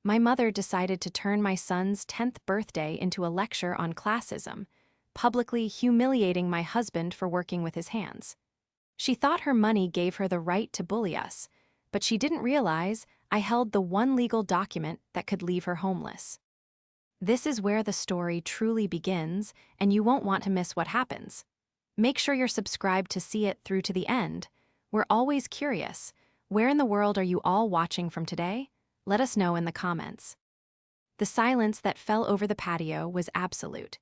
My mother decided to turn my son's 10th birthday into a lecture on classism, publicly humiliating my husband for working with his hands. She thought her money gave her the right to bully us, but she didn't realize I held the one legal document that could leave her homeless. This is where the story truly begins, and you won't want to miss what happens. Make sure you're subscribed to see it through to the end. We're always curious. Where in the world are you all watching from today? Let us know in the comments. The silence that fell over the patio was absolute.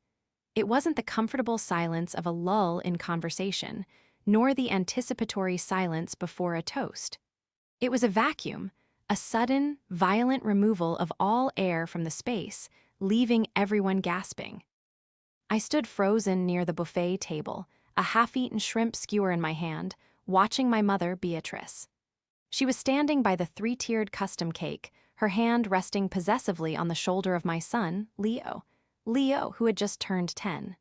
It wasn't the comfortable silence of a lull in conversation, nor the anticipatory silence before a toast. It was a vacuum, a sudden, violent removal of all air from the space, leaving everyone gasping. I stood frozen near the buffet table, a half-eaten shrimp skewer in my hand, watching my mother, Beatrice. She was standing by the three-tiered custom cake, her hand resting possessively on the shoulder of my son, Leo, who had just turned 10.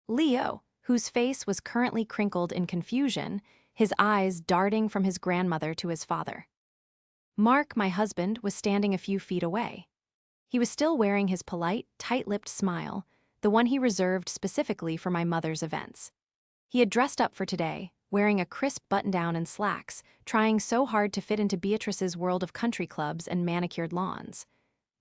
Leo, whose face was currently crinkled in confusion, his eyes darting from his grandmother to his father. Mark, my husband, was standing a few feet away. He was still wearing his polite, tight-lipped smile, the one he reserved specifically for my mother's events. He had dressed up for today, wearing a crisp button-down and slacks, trying so hard to fit into Beatrice's world of country clubs and manicured lawns.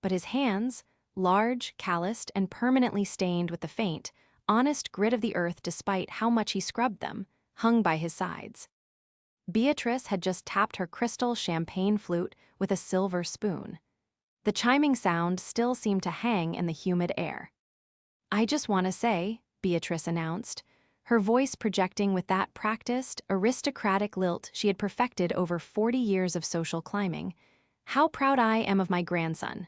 But his hands, large, calloused, and permanently stained with the faint, honest grit of the earth despite how much he scrubbed them, hung by his sides. Beatrice had just tapped her crystal champagne flute with a silver spoon. The chiming sound still seemed to hang in the humid air. "I just want to say," Beatrice announced, her voice projecting with that practiced, aristocratic lilt she had perfected over 40 years of social climbing, "how proud I am of my grandson.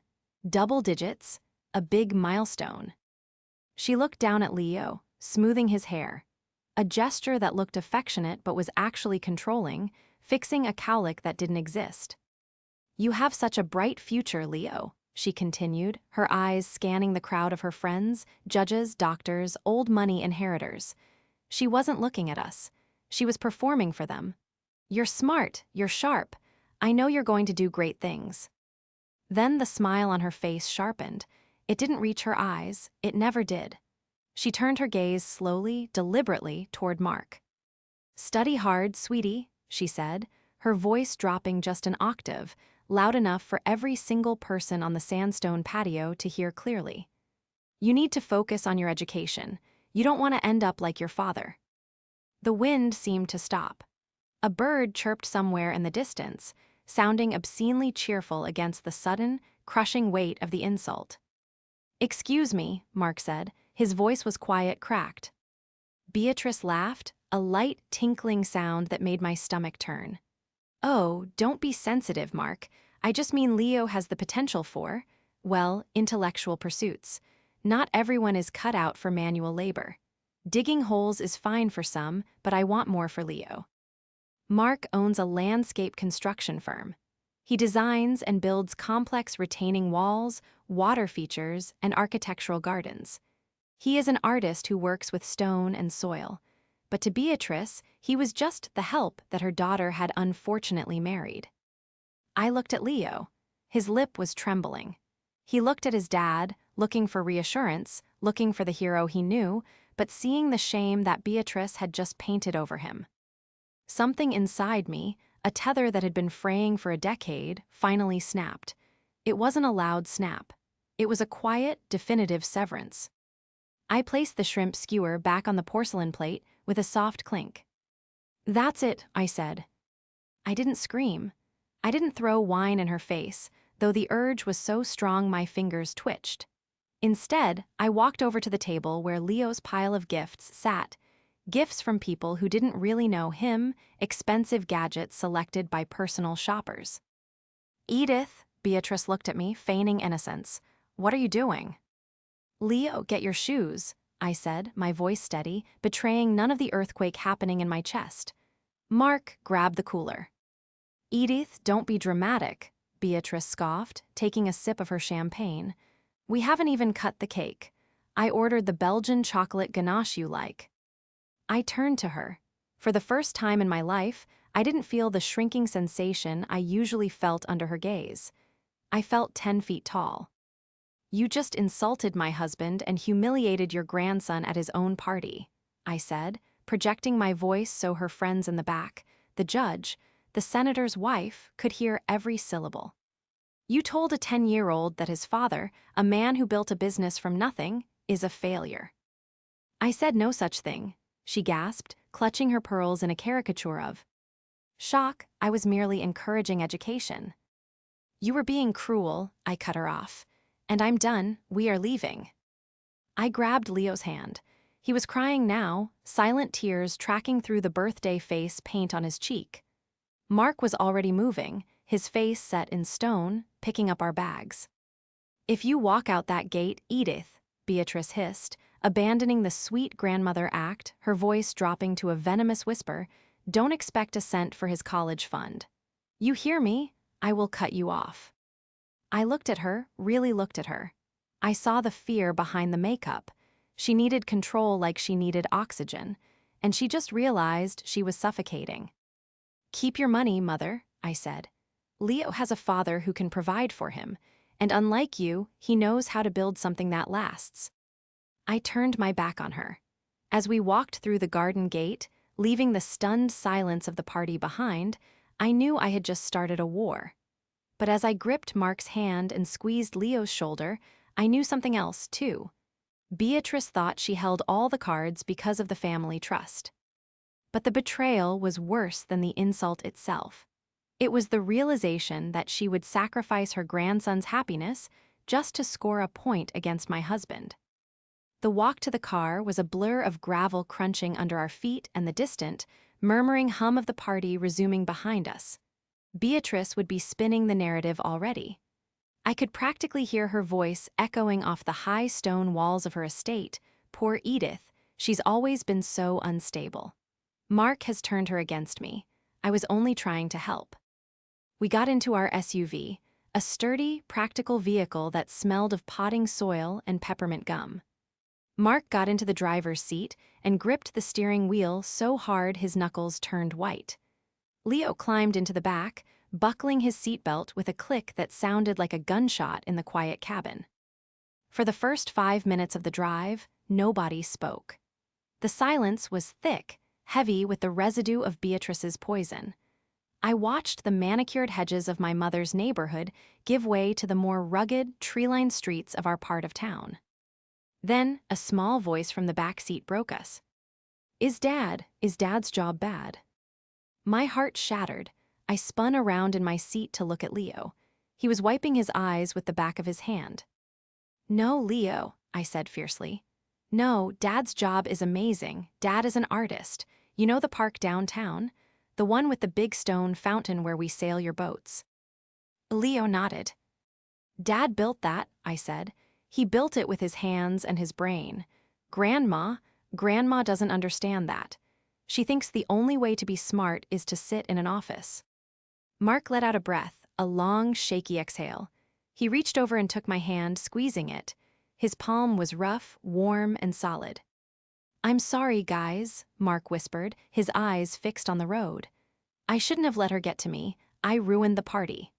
Double digits, a big milestone." She looked down at Leo, smoothing his hair, a gesture that looked affectionate but was actually controlling, fixing a cowlick that didn't exist. "You have such a bright future, Leo," she continued, her eyes scanning the crowd of her friends, judges, doctors, old money inheritors. She wasn't looking at us. She was performing for them. "You're smart, you're sharp. I know you're going to do great things." Then the smile on her face sharpened. It didn't reach her eyes, it never did. She turned her gaze slowly, deliberately toward Mark. "Study hard, sweetie," she said, her voice dropping just an octave, loud enough for every single person on the sandstone patio to hear clearly. "You need to focus on your education. You don't want to end up like your father." The wind seemed to stop. A bird chirped somewhere in the distance, sounding obscenely cheerful against the sudden, crushing weight of the insult. "Excuse me," Mark said. His voice was quiet, cracked. Beatrice laughed, a light, tinkling sound that made my stomach turn. "Oh, don't be sensitive, Mark. I just mean Leo has the potential for, well, intellectual pursuits. Not everyone is cut out for manual labor. Digging holes is fine for some, but I want more for Leo." Mark owns a landscape construction firm. He designs and builds complex retaining walls, water features, and architectural gardens. He is an artist who works with stone and soil. But to Beatrice, he was just the help that her daughter had unfortunately married. I looked at Leo. His lip was trembling. He looked at his dad, looking for reassurance, looking for the hero he knew, but seeing the shame that Beatrice had just painted over him. Something inside me, a tether that had been fraying for a decade, finally snapped. It wasn't a loud snap. It was a quiet, definitive severance. I placed the shrimp skewer back on the porcelain plate with a soft clink. "That's it," I said. I didn't scream. I didn't throw wine in her face, though the urge was so strong my fingers twitched. Instead, I walked over to the table where Leo's pile of gifts sat, gifts from people who didn't really know him, expensive gadgets selected by personal shoppers. "Edith," Beatrice looked at me, feigning innocence. "What are you doing?" "Leo, get your shoes," I said, my voice steady, betraying none of the earthquake happening in my chest. Mark grabbed the cooler. "Edith, don't be dramatic," Beatrice scoffed, taking a sip of her champagne. "We haven't even cut the cake. I ordered the Belgian chocolate ganache you like." I turned to her. For the first time in my life, I didn't feel the shrinking sensation I usually felt under her gaze. I felt 10 feet tall. You just insulted my husband and humiliated your grandson at his own party, I said, projecting my voice so her friends in the back, the judge, the senator's wife, could hear every syllable. You told a 10-year-old that his father, a man who built a business from nothing, is a failure. I said no such thing, she gasped, clutching her pearls in a caricature of shock. I was merely encouraging education. You were being cruel, I cut her off. And I'm done, we are leaving. I grabbed Leo's hand. He was crying now, silent tears tracking through the birthday face paint on his cheek. Mark was already moving, his face set in stone, picking up our bags. If you walk out that gate, Edith, Beatrice hissed, abandoning the sweet grandmother act, her voice dropping to a venomous whisper, don't expect a cent for his college fund. You hear me? I will cut you off. I looked at her, really looked at her. I saw the fear behind the makeup. She needed control like she needed oxygen, and she just realized she was suffocating. Keep your money, mother, I said. Leo has a father who can provide for him, and unlike you, he knows how to build something that lasts. I turned my back on her. As we walked through the garden gate, leaving the stunned silence of the party behind, I knew I had just started a war. But as I gripped Mark's hand and squeezed Leo's shoulder, I knew something else, too. Beatrice thought she held all the cards because of the family trust. But the betrayal was worse than the insult itself. It was the realization that she would sacrifice her grandson's happiness just to score a point against my husband. The walk to the car was a blur of gravel crunching under our feet and the distant, murmuring hum of the party resuming behind us. Beatrice would be spinning the narrative already. I could practically hear her voice echoing off the high stone walls of her estate. Poor Edith, she's always been so unstable. Mark has turned her against me. I was only trying to help. We got into our SUV, a sturdy, practical vehicle that smelled of potting soil and peppermint gum. Mark got into the driver's seat and gripped the steering wheel so hard his knuckles turned white. Leo climbed into the back, buckling his seatbelt with a click that sounded like a gunshot in the quiet cabin. For the first 5 minutes of the drive, nobody spoke. The silence was thick, heavy with the residue of Beatrice's poison. I watched the manicured hedges of my mother's neighborhood give way to the more rugged, tree-lined streets of our part of town. Then, a small voice from the back seat broke us. Is Dad's job bad? My heart shattered. I spun around in my seat to look at Leo. He was wiping his eyes with the back of his hand. No, Leo, I said fiercely. No, Dad's job is amazing. Dad is an artist. You know the park downtown? The one with the big stone fountain where we sail your boats. Leo nodded. Dad built that, I said. He built it with his hands and his brain. Grandma doesn't understand that. She thinks the only way to be smart is to sit in an office. Mark let out a breath, a long, shaky exhale. He reached over and took my hand, squeezing it. His palm was rough, warm, and solid. I'm sorry, guys, Mark whispered, his eyes fixed on the road. I shouldn't have let her get to me. I ruined the party.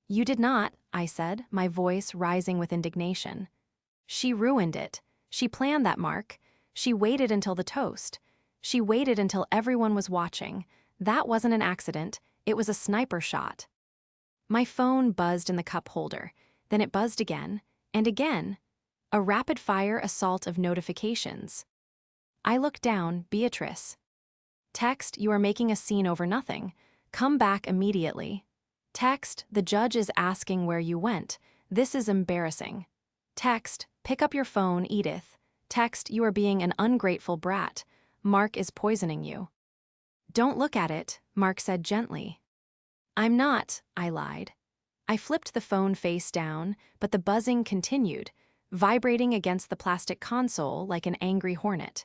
You did not, I said, my voice rising with indignation. She ruined it. She planned that, Mark. She waited until the toast. She waited until everyone was watching. That wasn't an accident. It was a sniper shot. My phone buzzed in the cup holder. Then it buzzed again, and again. A rapid-fire assault of notifications. I looked down, Beatrice. Text, you are making a scene over nothing. Come back immediately. Text, the judge is asking where you went. This is embarrassing. Text, pick up your phone, Edith. Text, you are being an ungrateful brat. Mark is poisoning you. Don't look at it, Mark said gently. I'm not, I lied. I flipped the phone face down, but the buzzing continued, vibrating against the plastic console like an angry hornet.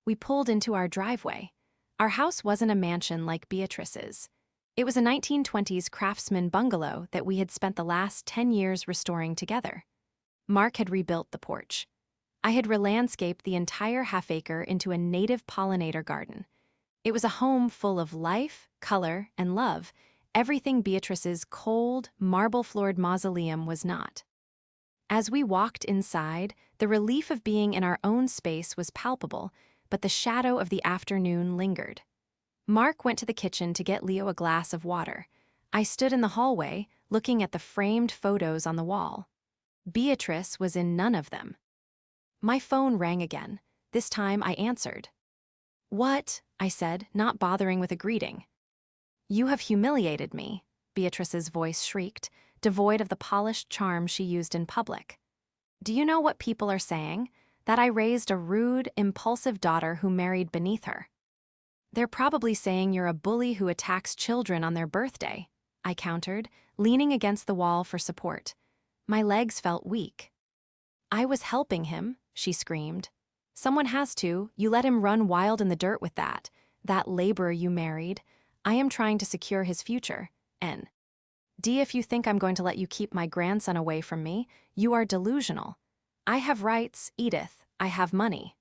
We pulled into our driveway. Our house wasn't a mansion like Beatrice's. It was a 1920s craftsman bungalow that we had spent the last 10 years restoring together. Mark had rebuilt the porch. I had re-landscaped the entire half-acre into a native pollinator garden. It was a home full of life, color, and love, everything Beatrice's cold, marble-floored mausoleum was not. As we walked inside, the relief of being in our own space was palpable, but the shadow of the afternoon lingered. Mark went to the kitchen to get Leo a glass of water. I stood in the hallway, looking at the framed photos on the wall. Beatrice was in none of them. My phone rang again. This time I answered. "What?" I said, not bothering with a greeting. "You have humiliated me," Beatrice's voice shrieked, devoid of the polished charm she used in public. "Do you know what people are saying? That I raised a rude, impulsive daughter who married beneath her. They're probably saying you're a bully who attacks children on their birthday," I countered, leaning against the wall for support. My legs felt weak. "I was helping him," she screamed. "Someone has to. You let him run wild in the dirt with that laborer you married. I am trying to secure his future. If you think I'm going to let you keep my grandson away from me, you are delusional. I have rights, Edith. I have money."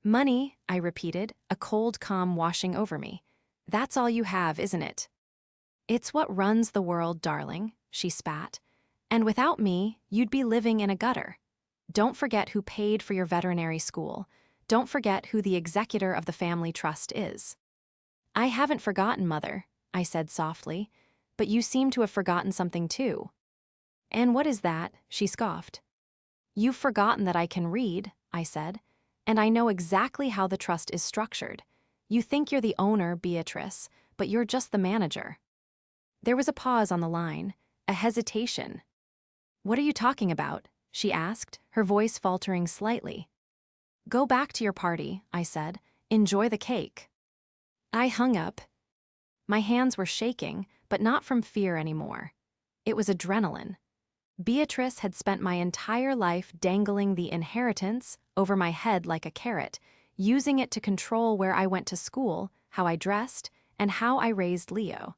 "Money," I repeated, a cold calm washing over me. "That's all you have, isn't it?" "It's what runs the world, darling," she spat. "And without me, you'd be living in a gutter. Don't forget who paid for your veterinary school. Don't forget who the executor of the family trust is." "I haven't forgotten, Mother," I said softly, "but you seem to have forgotten something too." "And what is that?" she scoffed. "You've forgotten that I can read," I said, "and I know exactly how the trust is structured. You think you're the owner, Beatrice, but you're just the manager." There was a pause on the line, a hesitation. "What are you talking about?" she asked, her voice faltering slightly. "Go back to your party," I said. "Enjoy the cake." I hung up. My hands were shaking, but not from fear anymore. It was adrenaline. Beatrice had spent my entire life dangling the inheritance over my head like a carrot, using it to control where I went to school, how I dressed, and how I raised Leo.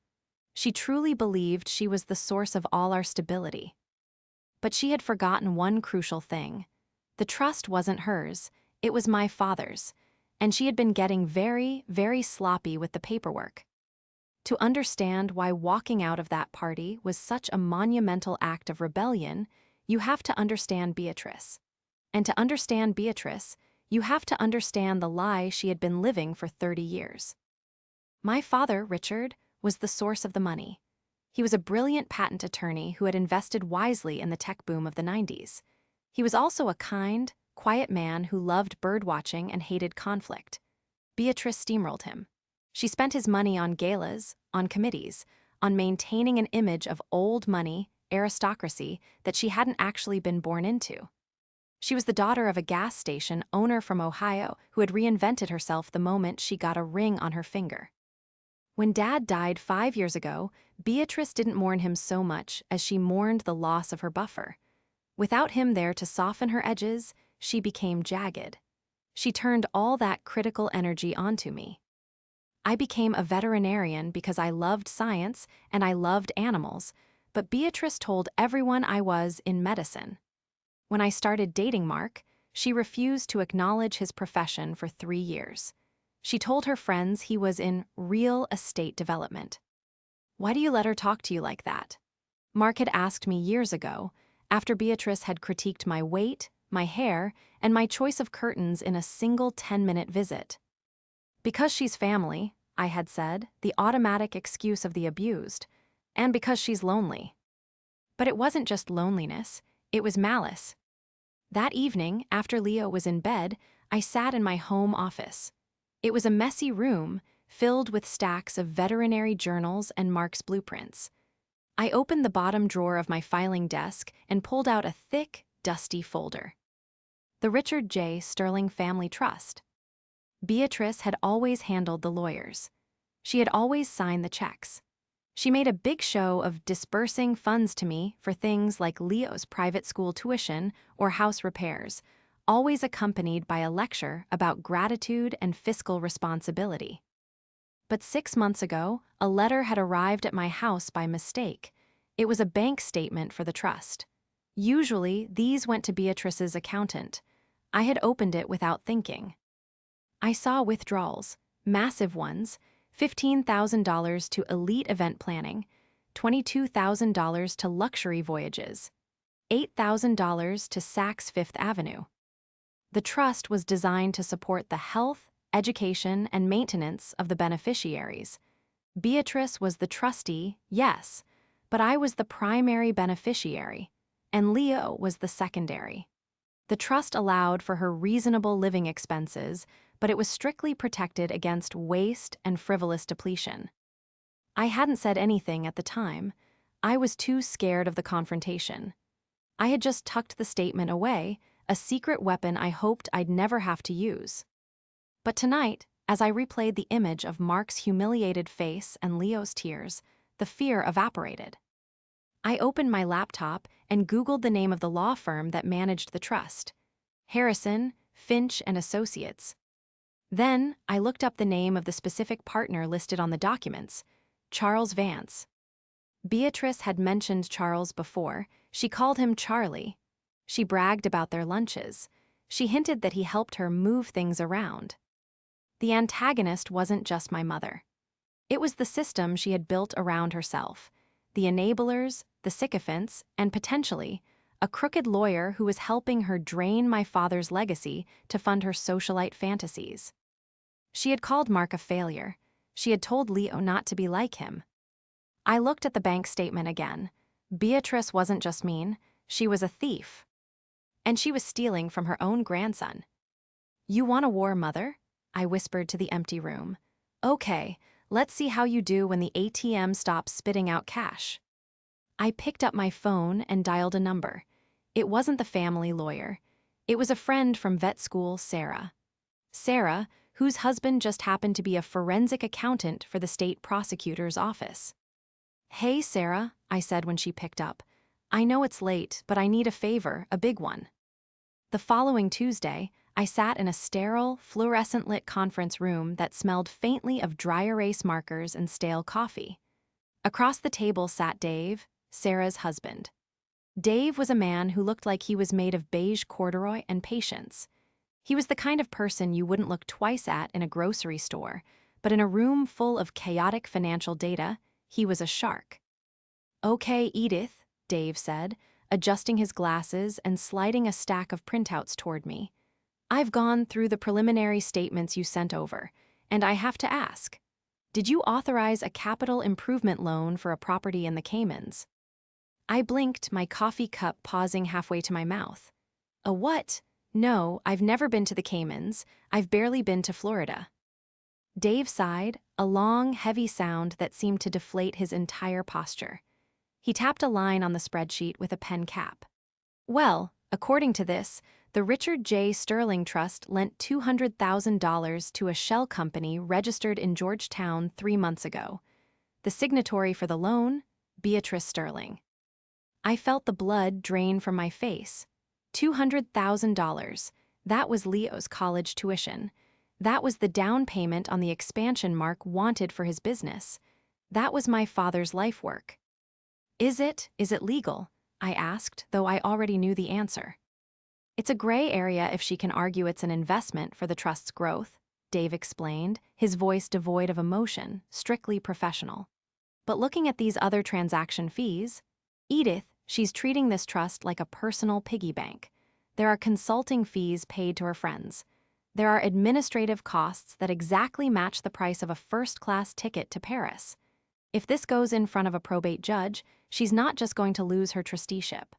She truly believed she was the source of all our stability. But she had forgotten one crucial thing. The trust wasn't hers, it was my father's, and she had been getting very, very sloppy with the paperwork. To understand why walking out of that party was such a monumental act of rebellion, you have to understand Beatrice. And to understand Beatrice, you have to understand the lie she had been living for 30 years. My father, Richard, was the source of the money. He was a brilliant patent attorney who had invested wisely in the tech boom of the 90s. He was also a kind, quiet man who loved birdwatching and hated conflict. Beatrice steamrolled him. She spent his money on galas, on committees, on maintaining an image of old money, aristocracy that she hadn't actually been born into. She was the daughter of a gas station owner from Ohio who had reinvented herself the moment she got a ring on her finger. When Dad died 5 years ago, Beatrice didn't mourn him so much as she mourned the loss of her buffer. Without him there to soften her edges, she became jagged. She turned all that critical energy onto me. I became a veterinarian because I loved science and I loved animals, but Beatrice told everyone I was in medicine. When I started dating Mark, she refused to acknowledge his profession for 3 years. She told her friends he was in real estate development. "Why do you let her talk to you like that?" Mark had asked me years ago, after Beatrice had critiqued my weight, my hair, and my choice of curtains in a single 10-minute visit. "Because she's family," I had said, the automatic excuse of the abused, "and because she's lonely." But it wasn't just loneliness, it was malice. That evening, after Leo was in bed, I sat in my home office. It was a messy room, filled with stacks of veterinary journals and Mark's blueprints. I opened the bottom drawer of my filing desk and pulled out a thick, dusty folder. The Richard J. Sterling Family Trust. Beatrice had always handled the lawyers. She had always signed the checks. She made a big show of disbursing funds to me for things like Leo's private school tuition or house repairs, always accompanied by a lecture about gratitude and fiscal responsibility. But 6 months ago, a letter had arrived at my house by mistake. It was a bank statement for the trust. Usually, these went to Beatrice's accountant. I had opened it without thinking. I saw withdrawals, massive ones, $15,000 to elite event planning, $22,000 to luxury voyages, $8,000 to Saks Fifth Avenue. The trust was designed to support the health, education, and maintenance of the beneficiaries. Beatrice was the trustee, yes, but I was the primary beneficiary, and Leo was the secondary. The trust allowed for her reasonable living expenses, but it was strictly protected against waste and frivolous depletion. I hadn't said anything at the time. I was too scared of the confrontation. I had just tucked the statement away, a secret weapon I hoped I'd never have to use. But tonight, as I replayed the image of Mark's humiliated face and Leo's tears, the fear evaporated. I opened my laptop and Googled the name of the law firm that managed the trust: Harrison, Finch and Associates. Then, I looked up the name of the specific partner listed on the documents: Charles Vance. Beatrice had mentioned Charles before. She called him Charlie. She bragged about their lunches. She hinted that he helped her move things around. The antagonist wasn't just my mother. It was the system she had built around herself: the enablers, the sycophants, and potentially, a crooked lawyer who was helping her drain my father's legacy to fund her socialite fantasies. She had called Mark a failure. She had told Leo not to be like him. I looked at the bank statement again. Beatrice wasn't just mean, she was a thief. And she was stealing from her own grandson. "You want a war, Mother?" I whispered to the empty room. "Okay, let's see how you do when the ATM stops spitting out cash." I picked up my phone and dialed a number. It wasn't the family lawyer. It was a friend from vet school, Sarah. Sarah, whose husband just happened to be a forensic accountant for the state prosecutor's office. "Hey, Sarah," I said when she picked up. "I know it's late, but I need a favor, a big one." The following Tuesday, I sat in a sterile, fluorescent-lit conference room that smelled faintly of dry erase markers and stale coffee. Across the table sat Dave, Sarah's husband. Dave was a man who looked like he was made of beige corduroy and patience. He was the kind of person you wouldn't look twice at in a grocery store, but in a room full of chaotic financial data, he was a shark. "Okay, Edith," Dave said, adjusting his glasses and sliding a stack of printouts toward me. "I've gone through the preliminary statements you sent over, and I have to ask, did you authorize a capital improvement loan for a property in the Caymans?" I blinked, my coffee cup pausing halfway to my mouth. "A what? No, I've never been to the Caymans. I've barely been to Florida." Dave sighed, a long, heavy sound that seemed to deflate his entire posture. He tapped a line on the spreadsheet with a pen cap. "Well, according to this, the Richard J. Sterling Trust lent $200,000 to a shell company registered in Georgetown 3 months ago. The signatory for the loan, Beatrice Sterling." I felt the blood drain from my face. $200,000. That was Leo's college tuition. That was the down payment on the expansion Mark wanted for his business. That was my father's life work. Is it legal?" I asked, though I already knew the answer. "It's a gray area if she can argue it's an investment for the trust's growth," Dave explained, his voice devoid of emotion, strictly professional. "But looking at these other transaction fees, Edith, she's treating this trust like a personal piggy bank. There are consulting fees paid to her friends. There are administrative costs that exactly match the price of a first-class ticket to Paris. If this goes in front of a probate judge, she's not just going to lose her trusteeship.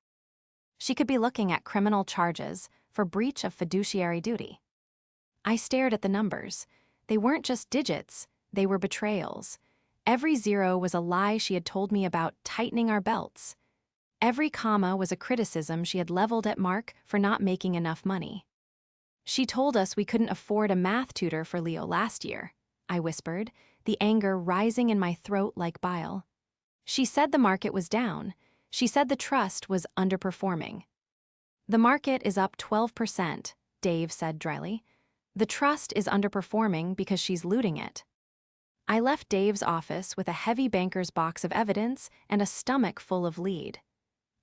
She could be looking at criminal charges for breach of fiduciary duty." I stared at the numbers. They weren't just digits, they were betrayals. Every zero was a lie she had told me about tightening our belts. Every comma was a criticism she had leveled at Mark for not making enough money. "She told us we couldn't afford a math tutor for Leo last year," I whispered, the anger rising in my throat like bile. "She said the market was down. She said the trust was underperforming." "The market is up 12%, Dave said dryly. "The trust is underperforming because she's looting it." I left Dave's office with a heavy banker's box of evidence and a stomach full of lead.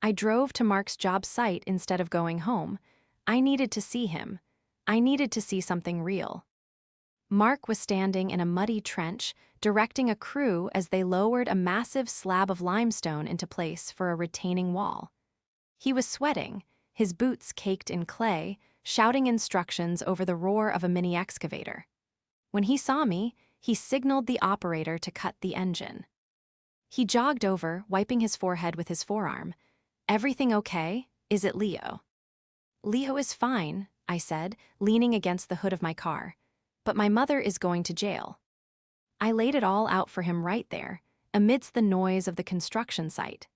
I drove to Mark's job site instead of going home. I needed to see him. I needed to see something real. Mark was standing in a muddy trench, directing a crew as they lowered a massive slab of limestone into place for a retaining wall. He was sweating, his boots caked in clay, shouting instructions over the roar of a mini excavator. When he saw me, he signaled the operator to cut the engine. He jogged over, wiping his forehead with his forearm. "Everything okay? Is it Leo?" "Leo is fine," I said, leaning against the hood of my car. "But my mother is going to jail." I laid it all out for him right there, amidst the noise of the construction site.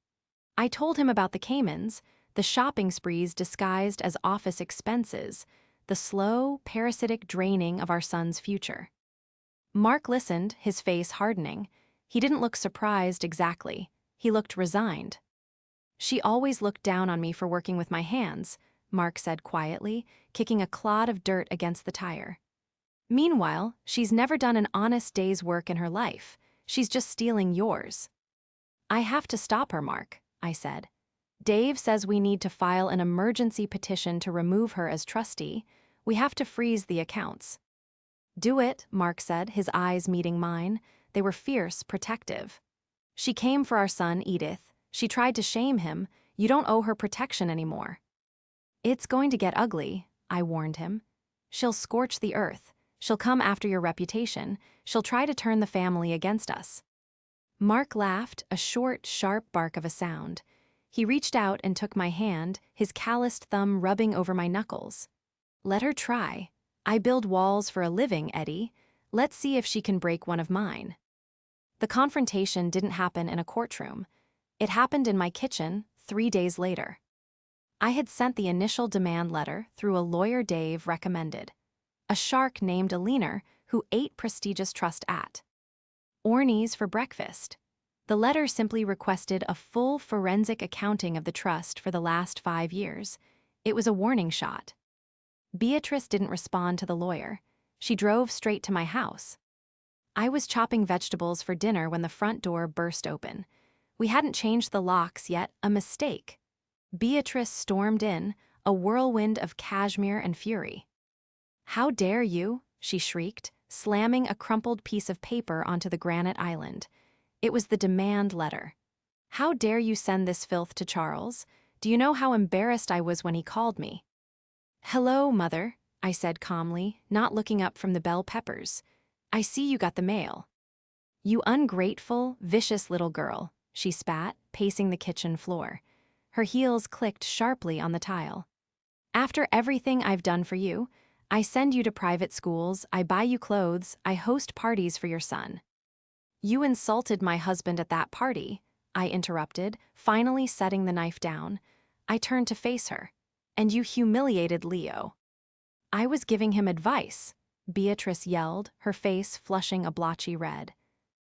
I told him about the Caymans, the shopping sprees disguised as office expenses, the slow, parasitic draining of our son's future. Mark listened, his face hardening. He didn't look surprised exactly. He looked resigned. "She always looked down on me for working with my hands," Mark said quietly, kicking a clod of dirt against the tire. "Meanwhile, she's never done an honest day's work in her life. She's just stealing yours." "I have to stop her, Mark," I said. "Dave says we need to file an emergency petition to remove her as trustee. We have to freeze the accounts." "Do it," Mark said, his eyes meeting mine. They were fierce, protective. "She came for our son, Edith. She tried to shame him. You don't owe her protection anymore." "It's going to get ugly," I warned him. "She'll scorch the earth. She'll come after your reputation. She'll try to turn the family against us." Mark laughed, a short, sharp bark of a sound. He reached out and took my hand, his calloused thumb rubbing over my knuckles. "Let her try. I build walls for a living, Eddie. Let's see if she can break one of mine." The confrontation didn't happen in a courtroom. It happened in my kitchen 3 days later. I had sent the initial demand letter through a lawyer Dave recommended, a shark named Aliner who ate prestigious trust at Orny's for breakfast. The letter simply requested a full forensic accounting of the trust for the last 5 years. It was a warning shot. Beatrice didn't respond to the lawyer. She drove straight to my house. I was chopping vegetables for dinner when the front door burst open. We hadn't changed the locks yet, a mistake. Beatrice stormed in, a whirlwind of cashmere and fury. "How dare you?" she shrieked, slamming a crumpled piece of paper onto the granite island. It was the demand letter. "How dare you send this filth to Charles? Do you know how embarrassed I was when he called me?" "Hello, Mother," I said calmly, not looking up from the bell peppers. "I see you got the mail." "You ungrateful, vicious little girl," she spat, pacing the kitchen floor. Her heels clicked sharply on the tile. "After everything I've done for you, I send you to private schools, I buy you clothes, I host parties for your son." "You insulted my husband at that party," I interrupted, finally setting the knife down. I turned to face her. "And you humiliated Leo." "I was giving him advice," Beatrice yelled, her face flushing a blotchy red.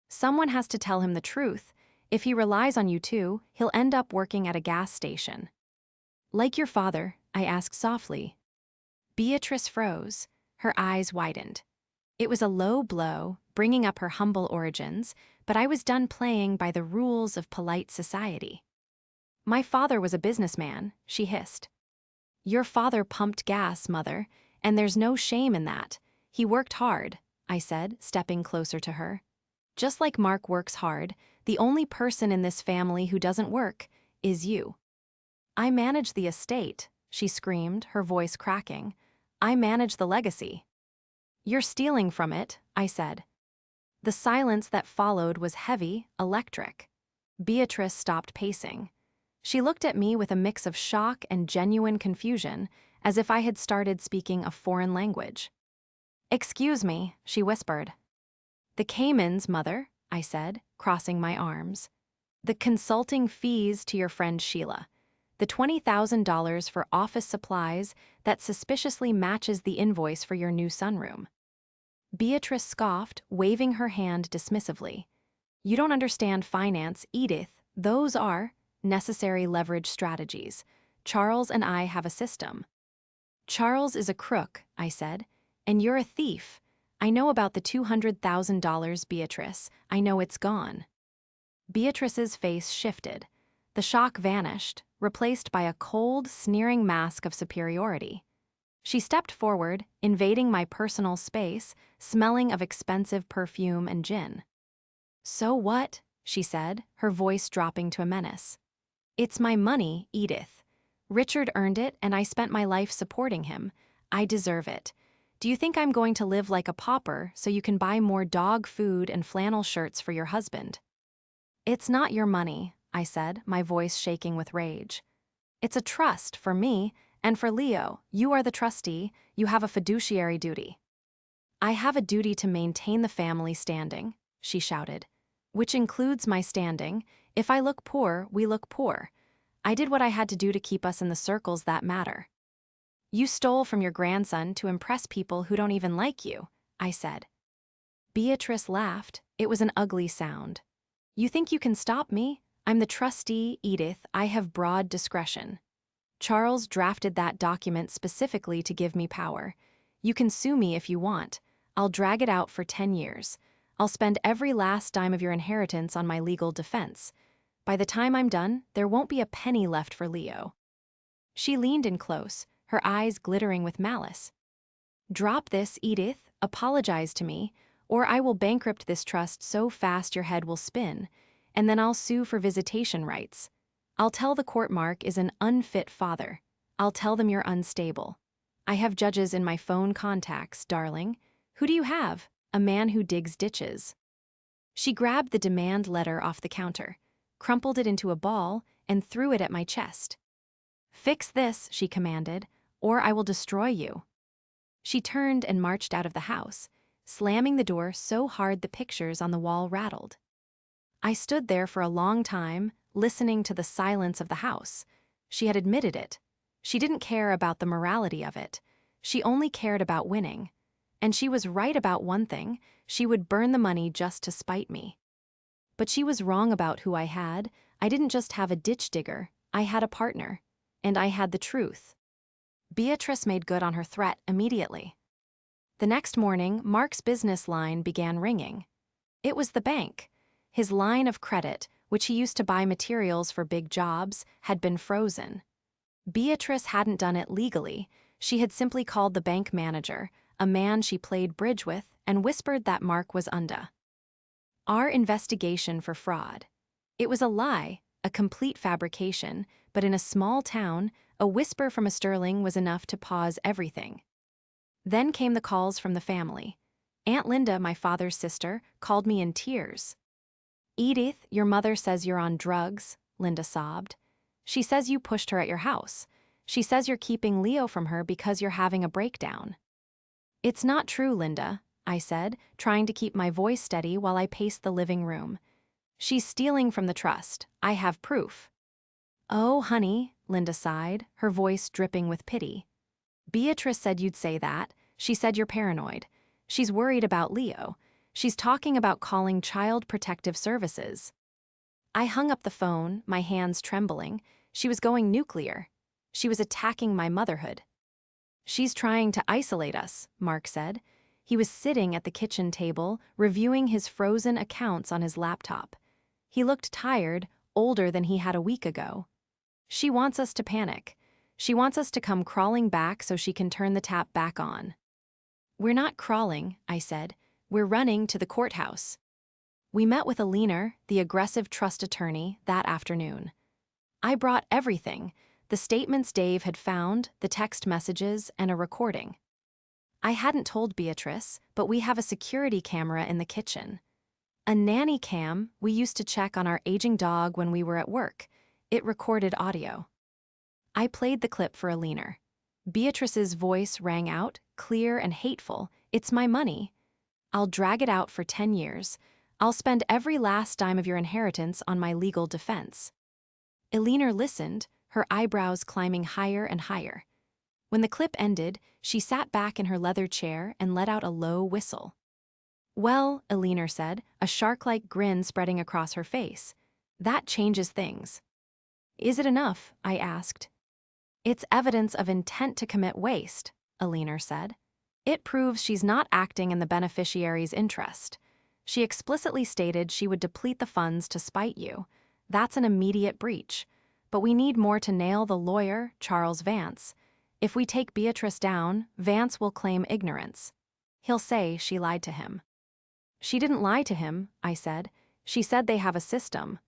"Someone has to tell him the truth. If he relies on you too, he'll end up working at a gas station." "Like your father?" I asked softly. Beatrice froze. Her eyes widened. It was a low blow, bringing up her humble origins, but I was done playing by the rules of polite society. "My father was a businessman," she hissed. "Your father pumped gas, Mother, and there's no shame in that. He worked hard," I said, stepping closer to her. "Just like Mark works hard, the only person in this family who doesn't work is you." "I manage the estate," she screamed, her voice cracking. "I manage the legacy." "You're stealing from it," I said. The silence that followed was heavy, electric. Beatrice stopped pacing. She looked at me with a mix of shock and genuine confusion, as if I had started speaking a foreign language. "Excuse me," she whispered. "The Caymans, Mother," I said, crossing my arms. "The consulting fees to your friend Sheila. The $20,000 for office supplies that suspiciously matches the invoice for your new sunroom." Beatrice scoffed, waving her hand dismissively. "You don't understand finance, Edith. Those are necessary leverage strategies. Charles and I have a system." "Charles is a crook," I said, "and you're a thief. I know about the $200,000, Beatrice. I know it's gone." Beatrice's face shifted. The shock vanished, replaced by a cold, sneering mask of superiority. She stepped forward, invading my personal space, smelling of expensive perfume and gin. "So what?" she said, her voice dropping to a menace. "It's my money, Edith. Richard earned it, and I spent my life supporting him. I deserve it. Do you think I'm going to live like a pauper so you can buy more dog food and flannel shirts for your husband?" "It's not your money," I said, my voice shaking with rage. "It's a trust for me, and for Leo. You are the trustee. You have a fiduciary duty." "I have a duty to maintain the family standing," she shouted. "Which includes my standing. If I look poor, we look poor. I did what I had to do to keep us in the circles that matter." "You stole from your grandson to impress people who don't even like you," I said. Beatrice laughed. It was an ugly sound. "You think you can stop me? I'm the trustee, Edith. I have broad discretion. Charles drafted that document specifically to give me power. You can sue me if you want. I'll drag it out for 10 years. I'll spend every last dime of your inheritance on my legal defense. By the time I'm done, there won't be a penny left for Leo." She leaned in close, her eyes glittering with malice. "Drop this, Edith. Apologize to me, or I will bankrupt this trust so fast your head will spin, and then I'll sue for visitation rights. I'll tell the court Mark is an unfit father. I'll tell them you're unstable. I have judges in my phone contacts, darling. Who do you have? A man who digs ditches." She grabbed the demand letter off the counter, crumpled it into a ball, and threw it at my chest. "Fix this," she commanded, "or I will destroy you." She turned and marched out of the house, slamming the door so hard the pictures on the wall rattled. I stood there for a long time, listening to the silence of the house. She had admitted it. She didn't care about the morality of it. She only cared about winning. And she was right about one thing: she would burn the money just to spite me. But she was wrong about who I had. I didn't just have a ditch digger, I had a partner. And I had the truth. Beatrice made good on her threat immediately. The next morning, Mark's business line began ringing. It was the bank. His line of credit, which he used to buy materials for big jobs, had been frozen. Beatrice hadn't done it legally. She had simply called the bank manager, a man she played bridge with, and whispered that Mark was unda. Our investigation for fraud. It was a lie, a complete fabrication, but in a small town, a whisper from a Sterling was enough to pause everything. Then came the calls from the family. Aunt Linda, my father's sister, called me in tears. "Edith, your mother says you're on drugs," Linda sobbed. "She says you pushed her at your house. She says you're keeping Leo from her because you're having a breakdown." "It's not true, Linda," I said, trying to keep my voice steady while I paced the living room. "She's stealing from the trust. I have proof." "Oh, honey," Linda sighed, her voice dripping with pity. "Beatrice said you'd say that. She said you're paranoid. She's worried about Leo. She's talking about calling Child Protective Services." I hung up the phone, my hands trembling. She was going nuclear. She was attacking my motherhood. "She's trying to isolate us," Mark said. He was sitting at the kitchen table, reviewing his frozen accounts on his laptop. He looked tired, older than he had a week ago. "She wants us to panic. She wants us to come crawling back so she can turn the tap back on." "We're not crawling," I said. "We're running to the courthouse." We met with Alina, the aggressive trust attorney, that afternoon. I brought everything: the statements Dave had found, the text messages, and a recording. I hadn't told Beatrice, but we have a security camera in the kitchen. A nanny cam we used to check on our aging dog when we were at work. It recorded audio. I played the clip for Alina. Beatrice's voice rang out, clear and hateful. "It's my money. I'll drag it out for 10 years. I'll spend every last dime of your inheritance on my legal defense." Alina listened, her eyebrows climbing higher and higher. When the clip ended, she sat back in her leather chair and let out a low whistle. "Well," Alina said, a shark-like grin spreading across her face, "that changes things." "Is it enough?" I asked. "It's evidence of intent to commit waste," Alina said. "It proves she's not acting in the beneficiary's interest. She explicitly stated she would deplete the funds to spite you. That's an immediate breach. But we need more to nail the lawyer, Charles Vance. If we take Beatrice down, Vance will claim ignorance. He'll say she lied to him. She didn't lie to him, I said. She said they have a system.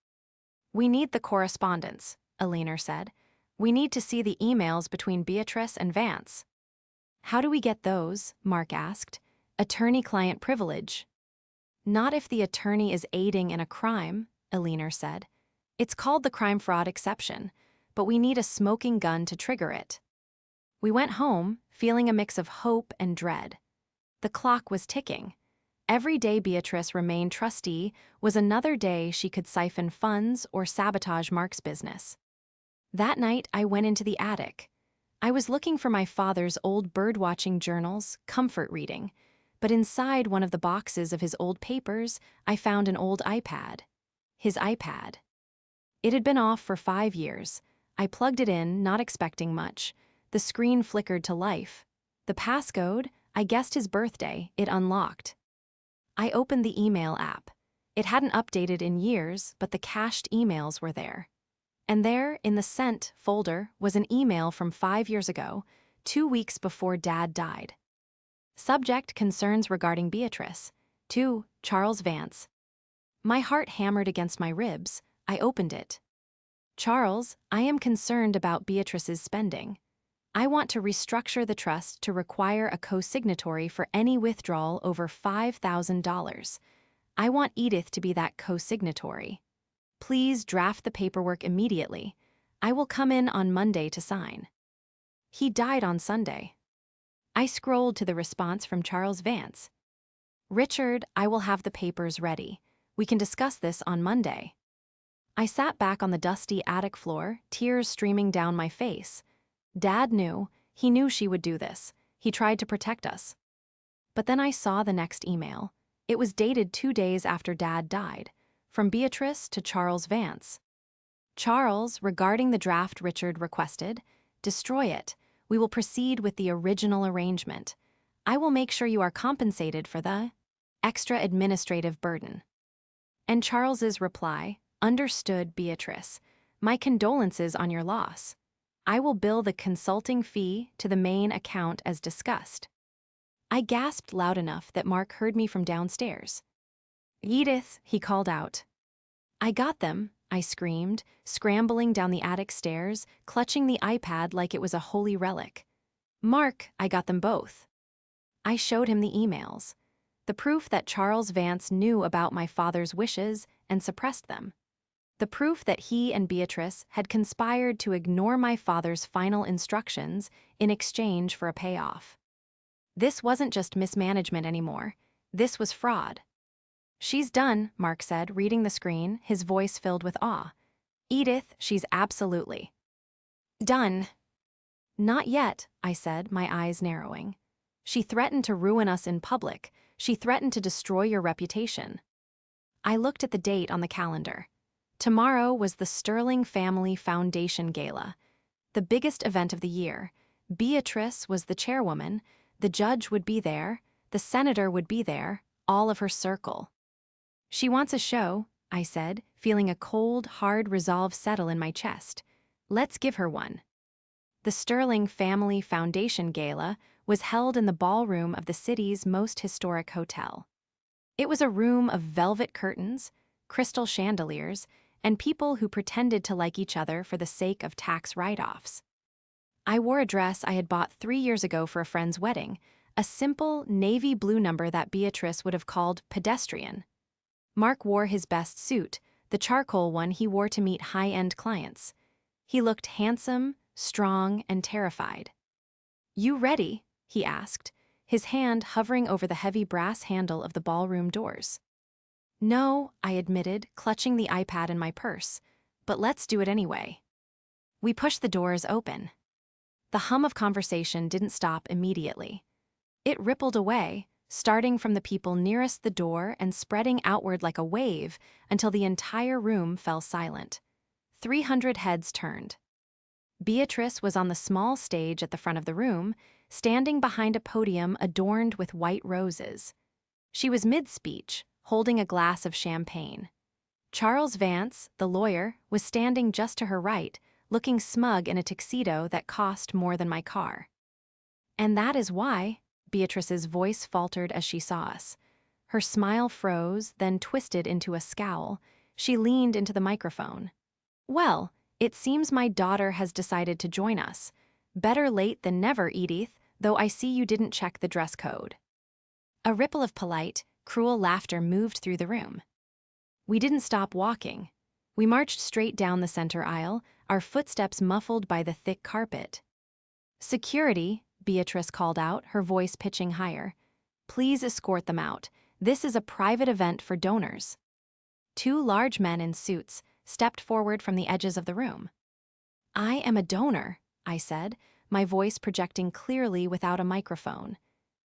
We need the correspondence, Aliner said. We need to see the emails between Beatrice and Vance. How do we get those? Mark asked. Attorney-client privilege. Not if the attorney is aiding in a crime, Aliner said. It's called the crime-fraud exception, but we need a smoking gun to trigger it. We went home, feeling a mix of hope and dread. The clock was ticking. Every day Beatrice remained trustee was another day she could siphon funds or sabotage Mark's business. That night, I went into the attic. I was looking for my father's old birdwatching journals, comfort reading, but inside one of the boxes of his old papers, I found an old iPad. His iPad. It had been off for 5 years. I plugged it in, not expecting much. The screen flickered to life. The passcode, I guessed his birthday, it unlocked. I opened the email app. It hadn't updated in years, but the cached emails were there. And there, in the Sent folder, was an email from 5 years ago, 2 weeks before Dad died. Subject: concerns regarding Beatrice. To Charles Vance. My heart hammered against my ribs. I opened it. Charles, I am concerned about Beatrice's spending. I want to restructure the trust to require a co-signatory for any withdrawal over $5,000. I want Edith to be that co-signatory. Please draft the paperwork immediately. I will come in on Monday to sign. He died on Sunday. I scrolled to the response from Charles Vance. Richard, I will have the papers ready. We can discuss this on Monday. I sat back on the dusty attic floor, tears streaming down my face. Dad knew. He knew she would do this. He tried to protect us. But then I saw the next email. It was dated 2 days after Dad died. From Beatrice to Charles Vance. Charles, regarding the draft Richard requested, destroy it. We will proceed with the original arrangement. I will make sure you are compensated for the extra administrative burden. And Charles's reply, understood, Beatrice. My condolences on your loss. I will bill the consulting fee to the main account as discussed. I gasped loud enough that Mark heard me from downstairs. Edith, he called out. I got them, I screamed, scrambling down the attic stairs, clutching the iPad like it was a holy relic. Mark, I got them both. I showed him the emails, the proof that Charles Vance knew about my father's wishes and suppressed them. The proof that he and Beatrice had conspired to ignore my father's final instructions in exchange for a payoff. This wasn't just mismanagement anymore. This was fraud. She's done, Mark said, reading the screen, his voice filled with awe. Edith, she's absolutely done. Not yet, I said, my eyes narrowing. She threatened to ruin us in public. She threatened to destroy your reputation. I looked at the date on the calendar. Tomorrow was the Sterling Family Foundation Gala, the biggest event of the year. Beatrice was the chairwoman, the judge would be there, the senator would be there, all of her circle. She wants a show, I said, feeling a cold, hard resolve settle in my chest. Let's give her one. The Sterling Family Foundation Gala was held in the ballroom of the city's most historic hotel. It was a room of velvet curtains, crystal chandeliers, and people who pretended to like each other for the sake of tax write-offs. I wore a dress I had bought 3 years ago for a friend's wedding, a simple navy blue number that Beatrice would have called pedestrian. Mark wore his best suit, the charcoal one he wore to meet high-end clients. He looked handsome, strong, and terrified. You ready? He asked, his hand hovering over the heavy brass handle of the ballroom doors. No, I admitted, clutching the iPad in my purse, but let's do it anyway. We pushed the doors open. The hum of conversation didn't stop immediately. It rippled away, starting from the people nearest the door and spreading outward like a wave until the entire room fell silent. 300 heads turned. Beatrice was on the small stage at the front of the room, standing behind a podium adorned with white roses. She was mid-speech, holding a glass of champagne. Charles Vance, the lawyer, was standing just to her right, looking smug in a tuxedo that cost more than my car. And that is why, Beatrice's voice faltered as she saw us. Her smile froze, then twisted into a scowl. She leaned into the microphone. Well, it seems my daughter has decided to join us. Better late than never, Edith, though I see you didn't check the dress code. A ripple of polite, cruel laughter moved through the room. We didn't stop walking. We marched straight down the center aisle, our footsteps muffled by the thick carpet. Security, Beatrice called out, her voice pitching higher. Please escort them out. This is a private event for donors. Two large men in suits stepped forward from the edges of the room. I am a donor, I said, my voice projecting clearly without a microphone.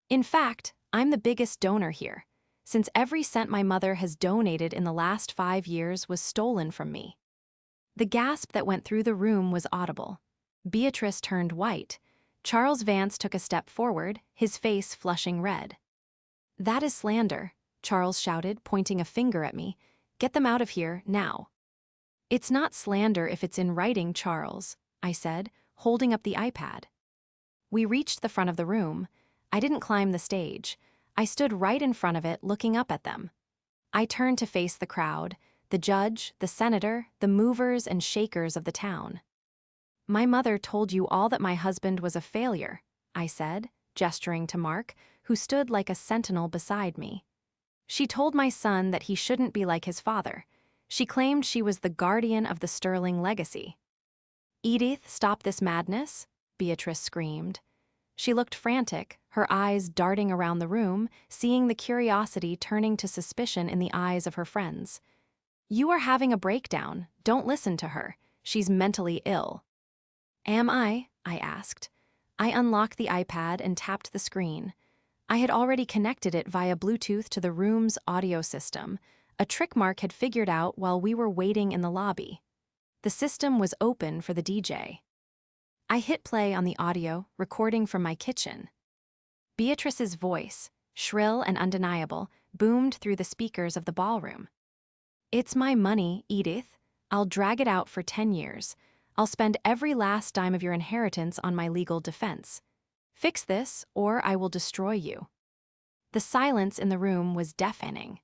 In fact, I'm the biggest donor here, since every cent my mother has donated in the last 5 years was stolen from me. The gasp that went through the room was audible. Beatrice turned white. Charles Vance took a step forward, his face flushing red. That is slander, Charles shouted, pointing a finger at me. Get them out of here, now. It's not slander if it's in writing, Charles, I said, holding up the iPad. We reached the front of the room. I didn't climb the stage. I stood right in front of it, looking up at them. I turned to face the crowd, the judge, the senator, the movers and shakers of the town. My mother told you all that my husband was a failure, I said, gesturing to Mark, who stood like a sentinel beside me. She told my son that he shouldn't be like his father. She claimed she was the guardian of the sterling legacy. Edith, stop this madness, Beatrice screamed. She looked frantic, her eyes darting around the room, seeing the curiosity turning to suspicion in the eyes of her friends. You are having a breakdown. Don't listen to her. She's mentally ill. Am I? I asked. I unlocked the iPad and tapped the screen. I had already connected it via Bluetooth to the room's audio system, a trick Mark had figured out while we were waiting in the lobby. The system was open for the DJ. I hit play on the audio, recording from my kitchen. Beatrice's voice, shrill and undeniable, boomed through the speakers of the ballroom. It's my money, Edith. I'll drag it out for 10 years. I'll spend every last dime of your inheritance on my legal defense. Fix this, or I will destroy you. The silence in the room was deafening.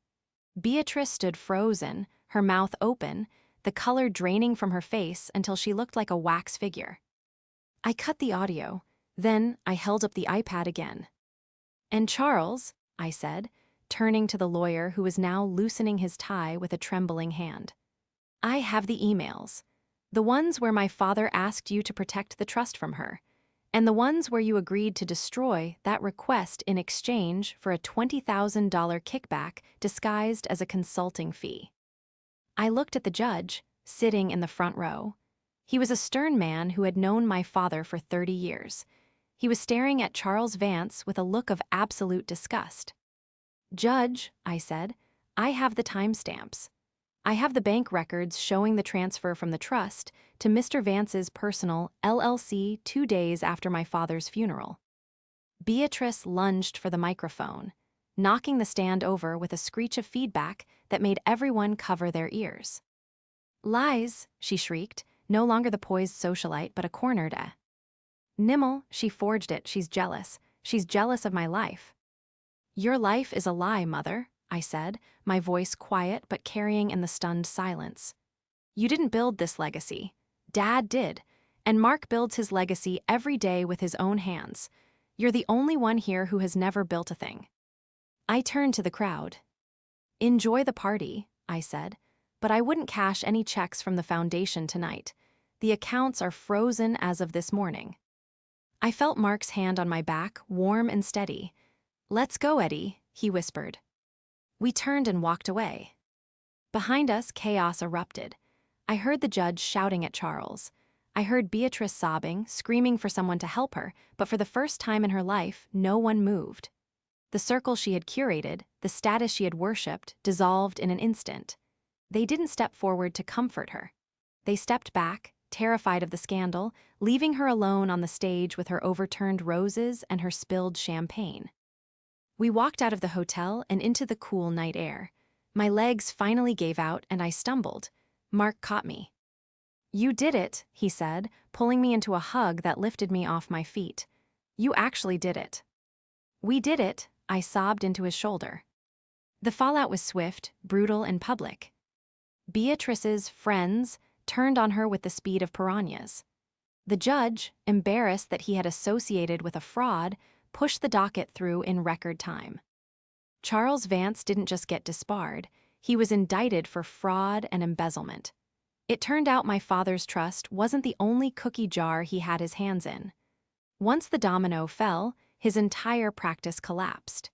Beatrice stood frozen, her mouth open, the color draining from her face until she looked like a wax figure. I cut the audio, then I held up the iPad again. And Charles, I said, turning to the lawyer who was now loosening his tie with a trembling hand. I have the emails. The ones where my father asked you to protect the trust from her, and the ones where you agreed to destroy that request in exchange for a $20,000 kickback disguised as a consulting fee. I looked at the judge, sitting in the front row. He was a stern man who had known my father for 30 years. He was staring at Charles Vance with a look of absolute disgust. Judge, I said, I have the timestamps. I have the bank records showing the transfer from the trust to Mr. Vance's personal LLC 2 days after my father's funeral. Beatrice lunged for the microphone, knocking the stand over with a screech of feedback that made everyone cover their ears. Lies, she shrieked, no longer the poised socialite but a cornered Nimble, she forged it, she's jealous. She's jealous of my life. Your life is a lie, Mother, I said, my voice quiet but carrying in the stunned silence. You didn't build this legacy. Dad did, and Mark builds his legacy every day with his own hands. You're the only one here who has never built a thing. I turned to the crowd. Enjoy the party, I said, but I wouldn't cash any checks from the foundation tonight. The accounts are frozen as of this morning. I felt Mark's hand on my back, warm and steady. Let's go, Eddie, he whispered. We turned and walked away. Behind us, chaos erupted. I heard the judge shouting at Charles. I heard Beatrice sobbing, screaming for someone to help her, but for the first time in her life, no one moved. The circle she had curated, the status she had worshipped, dissolved in an instant. They didn't step forward to comfort her. They stepped back, terrified of the scandal, leaving her alone on the stage with her overturned roses and her spilled champagne. We walked out of the hotel and into the cool night air. My legs finally gave out and I stumbled. Mark caught me. You did it, he said, pulling me into a hug that lifted me off my feet. You actually did it. We did it, I sobbed into his shoulder. The fallout was swift, brutal, and public. Beatrice's friends turned on her with the speed of piranhas. The judge, embarrassed that he had associated with a fraud, pushed the docket through in record time. Charles Vance didn't just get disbarred, he was indicted for fraud and embezzlement. It turned out my father's trust wasn't the only cookie jar he had his hands in. Once the domino fell, his entire practice collapsed.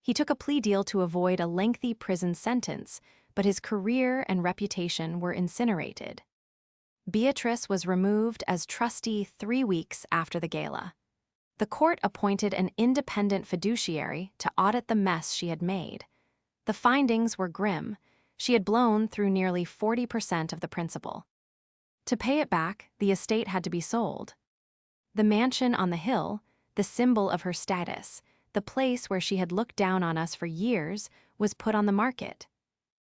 He took a plea deal to avoid a lengthy prison sentence, but his career and reputation were incinerated. Beatrice was removed as trustee 3 weeks after the gala. The court appointed an independent fiduciary to audit the mess she had made. The findings were grim. She had blown through nearly 40% of the principal. To pay it back, the estate had to be sold. The mansion on the hill, the symbol of her status, the place where she had looked down on us for years, was put on the market.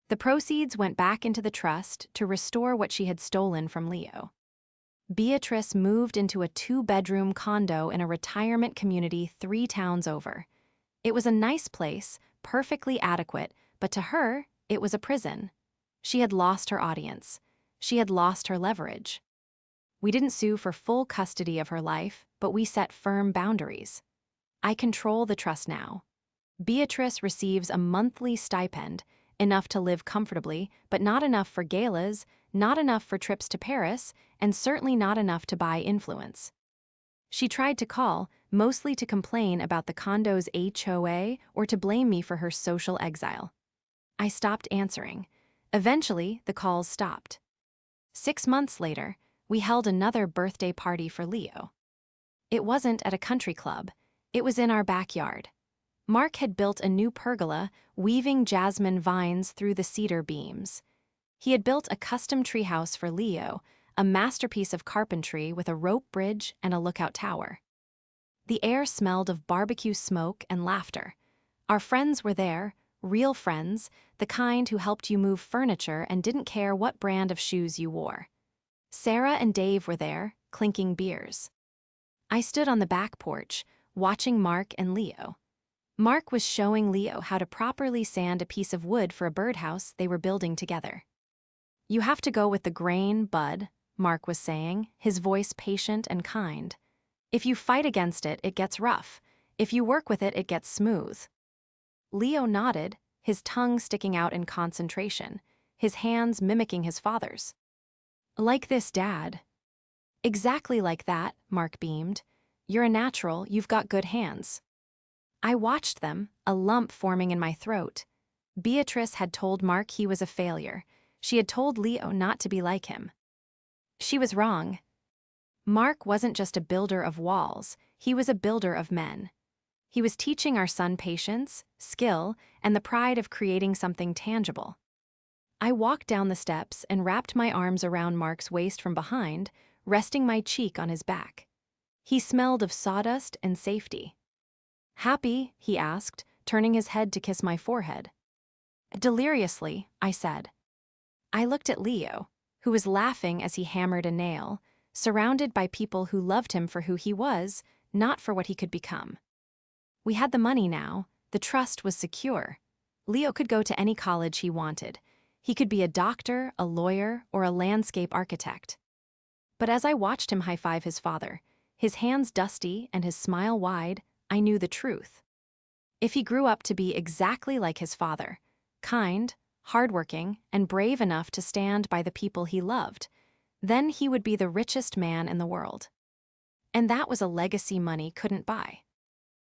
The proceeds went back into the trust to restore what she had stolen from Leo. Beatrice moved into a 2-bedroom condo in a retirement community 3 towns over. It was a nice place, perfectly adequate, but to her, it was a prison. She had lost her audience. She had lost her leverage. We didn't sue for full custody of her life, but we set firm boundaries. I control the trust now. Beatrice receives a monthly stipend, enough to live comfortably, but not enough for galas, not enough for trips to Paris, and certainly not enough to buy influence. She tried to call, mostly to complain about the condo's HOA or to blame me for her social exile. I stopped answering. Eventually, the calls stopped. 6 months later, we held another birthday party for Leo. It wasn't at a country club. It was in our backyard. Mark had built a new pergola, weaving jasmine vines through the cedar beams. He had built a custom treehouse for Leo, a masterpiece of carpentry with a rope bridge and a lookout tower. The air smelled of barbecue smoke and laughter. Our friends were there, real friends, the kind who helped you move furniture and didn't care what brand of shoes you wore. Sarah and Dave were there, clinking beers. I stood on the back porch, watching Mark and Leo. Mark was showing Leo how to properly sand a piece of wood for a birdhouse they were building together. You have to go with the grain, bud, Mark was saying, his voice patient and kind. If you fight against it, it gets rough. If you work with it, it gets smooth. Leo nodded, his tongue sticking out in concentration, his hands mimicking his father's. Like this, Dad. Exactly like that, Mark beamed. You're a natural, you've got good hands. I watched them, a lump forming in my throat. Beatrice had told Mark he was a failure. She had told Leo not to be like him. She was wrong. Mark wasn't just a builder of walls, he was a builder of men. He was teaching our son patience, skill, and the pride of creating something tangible. I walked down the steps and wrapped my arms around Mark's waist from behind, resting my cheek on his back. He smelled of sawdust and safety. Happy? He asked, turning his head to kiss my forehead. Deliriously, I said. I looked at Leo, who was laughing as he hammered a nail, surrounded by people who loved him for who he was, not for what he could become. We had the money now, the trust was secure. Leo could go to any college he wanted. He could be a doctor, a lawyer, or a landscape architect. But as I watched him high-five his father, his hands dusty and his smile wide, I knew the truth. If he grew up to be exactly like his father, kind, hardworking, and brave enough to stand by the people he loved, then he would be the richest man in the world. And that was a legacy money couldn't buy.